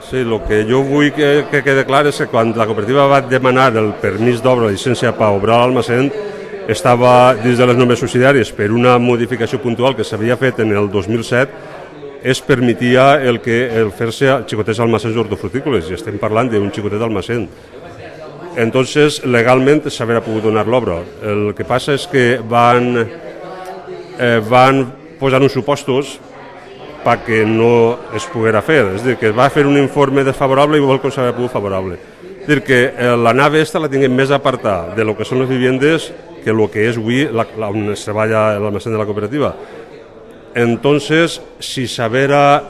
Sí, el que jo vull que quede clar és que quan la cooperativa va demanar el permís d'obra, la llicència per obrar l'almacén, estava dins de les normes subsidiàries per una modificació puntual que s'havia fet en el 2007, es permetia el fer-se xicotets almacens hortofrutícoles, i estem parlant d'un xicotet almacén. Entonces, legalment s'haurà pogut donar l'obra. El que passa és que van posar uns supostos perquè no es poguera fer. És a dir, que va fer un informe desfavorable igual que s'haurà pogut favorable. És a dir, que la nave esta la tinguem més apartada de lo que són les viviendes que el que és avui on es treballa l'almacén de la cooperativa. Entonces, si s'haguera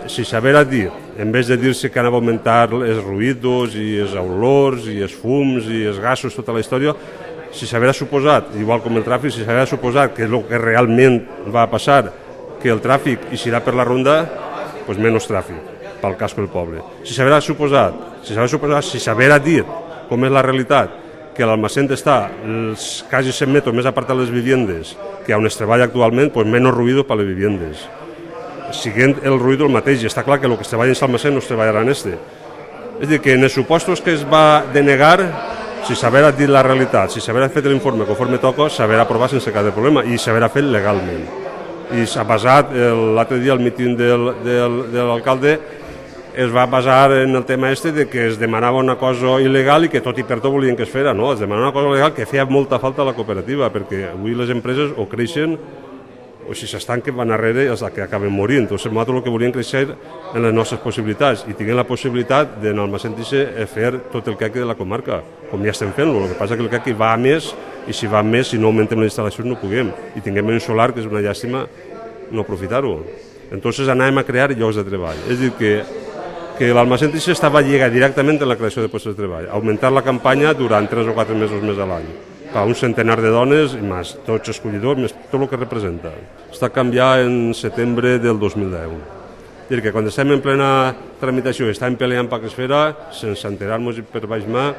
dit, en vez de dir-se que anava a augmentar els ruïdos i els olors i els fums i els gasos, tota la història, si s'haguera suposat, igual com el tràfic, si s'haguera suposat que és el que realment va passar, que el tràfic eixirà per la ronda, doncs menys tràfic pel casco del poble. Si s'haguera suposat, si s'haguera dit com és la realitat, que l'almacén està quasi 100 metres més apartat de les viviendes que on es treballa actualment, doncs menys ruïdo per les viviendes. Siguent el ruïdo el mateix, i està clar que el que es treballa en l'almacén no es treballarà en este. És a dir, que en els supostos que es va denegar, si s'haguera dit la realitat, si s'haguera fet l'informe conforme toca, s'haguera aprovat sense cap de problema i s'haguera fet legalment. I s'ha basat, l'altre dia al míting de l'alcalde, es va basar en el tema de que es demanava una cosa il·legal i que tot i per tot volien que es fera. No, es demanava una cosa legal que feia molta falta a la cooperativa, perquè avui les empreses o creixen o si s'estanquen van darrere els que acaben morint. Entonces nosaltres el que volíem créixer en les nostres possibilitats i tinguem la possibilitat de en l'almacén fer tot el que de la comarca, com ja estem fent-lo. El que passa és que el que va més, i si va més, si no augmentem les instal·lacions no puguem. I tinguem un solar, que és una llàstima no aprofitar-ho. Entonces anàvem a crear llocs de treball. És a dir, que l'almacén estava lligat directament en la creació de llocs de treball, augmentar la campanya durant 3 o 4 mesos més a l'any, per un centenar de dones i més tots els collidors, més tot el que representa. Està canviat en setembre del 2010. És dir, que quan estem en plena tramitació i estàvem peleant perquè es fera, sense enterar-nos per baix mà,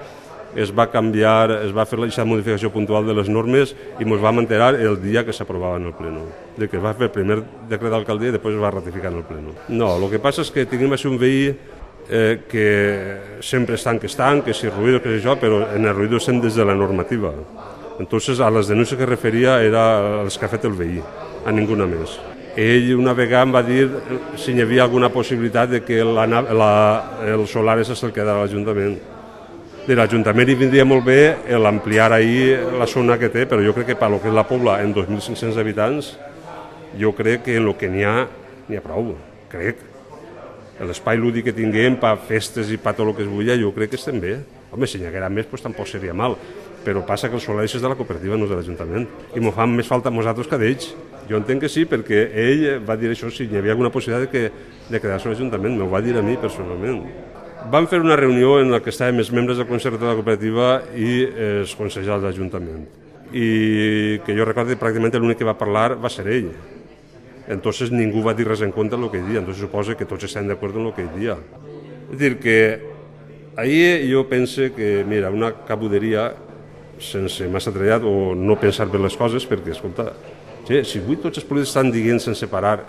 es va canviar, es va fer aquesta modificació puntual de les normes i ens vam enterar el dia que s'aprovava en el pleno. És dir, que es va fer el primer decret d'alcaldia i després es va ratificar en el pleno. No, el que passa és que tinguem així un veí que sempre estan, que si ruïdo, que és això, però en el ruïdo estem des de la normativa. Entonces, a les denúncies que referia era les que ha fet el veí, a ninguna més. Ell una vegada em va dir si hi havia alguna possibilitat de que el solar se'l quedara a l'Ajuntament. De l'Ajuntament hi vindria molt bé l'ampliar ahir la zona que té, però jo crec que per lo que és la Pobla, en 2.500 habitants, jo crec que en el que n'hi ha prou, crec. L'espai lúdic que tinguem per festes i per tot el que es vulla, jo crec que estem bé. Home, si n'hi haguera més, doncs tampoc seria mal, però passa que el solar és de la cooperativa, no és de l'Ajuntament, i m'ho fan més falta a nosaltres que d'ells. Jo entenc que sí, perquè ell va dir això, si hi havia alguna possibilitat de quedar-se a l'Ajuntament, m'ho va dir a mi personalment. Vam fer una reunió en la que estàvem els membres del Consell de la Cooperativa i els consellers de l'Ajuntament. I que jo recordo que pràcticament l'únic que va parlar va ser ell. Entonces ningú va dir res en compte del que ell dia. Entonces suposa que tots estem d'acord en el que ell dia. És dir, que ahir jo pense que, mira, una cabuderia sense massa treballat o no pensar bé les coses, perquè, escolta, si avui tots els polítics estan dient sense parar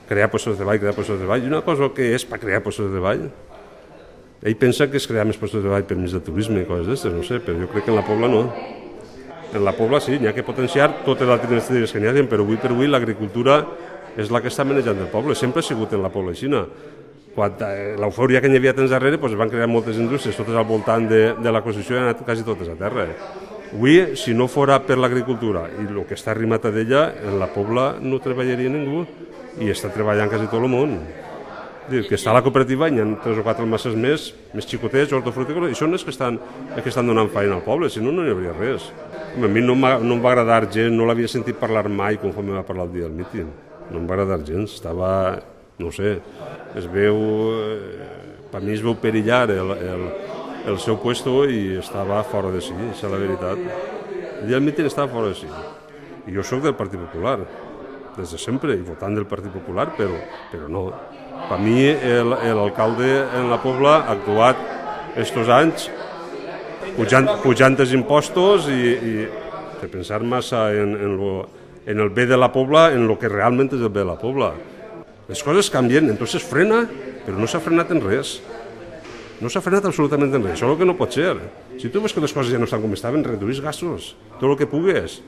crear llocs de treball, i una cosa que és per crear llocs de treball, ell pensa que és crear més llocs de treball per més de turisme i coses d'aquestes, no sé, però jo crec que en la Pobla no. En la Pobla sí, n'hi ha que potenciar totes les alternatives que n'hi ha, però avui per avui l'agricultura és la que està manejant el poble, sempre ha sigut en la Pobla aixina. Quan l'eufòria que hi havia temps darrere, es van crear moltes indústries, totes al voltant de la construcció i han anat quasi totes a terra. Avui, si no fora per l'agricultura i el que està arrimat a d'ella, en la Pobla no treballaria ningú i està treballant quasi tot el món. Que està a la cooperativa, hi ha 3 o 4 almacenes més xicotets, hortofrutícoles, i són els que estan donant feina al poble, si no, no hi hauria res. A mi no em va agradar gens, no l'havia sentit parlar mai conforme va parlar el dia del míting. No em va agradar gens, estava, no sé, per mi es veu perillar el seu puesto i estava fora de si, això és la veritat. El dia del míting estava fora de si. I jo soc del Partit Popular, des de sempre, i votant del Partit Popular, però no. Per mi l'alcalde en la Pobla ha actuat estos anys pujant els impostos i de pensar massa en el bé de la Pobla, en el que realment és el bé de la Pobla. Les coses canvien, entonces frena, però no s'ha frenat en res. No s'ha frenat absolutament res, això és el que no pot ser. Si tu veus que les coses ja no estan com estaven, reduïs gastos, tot el que pugues.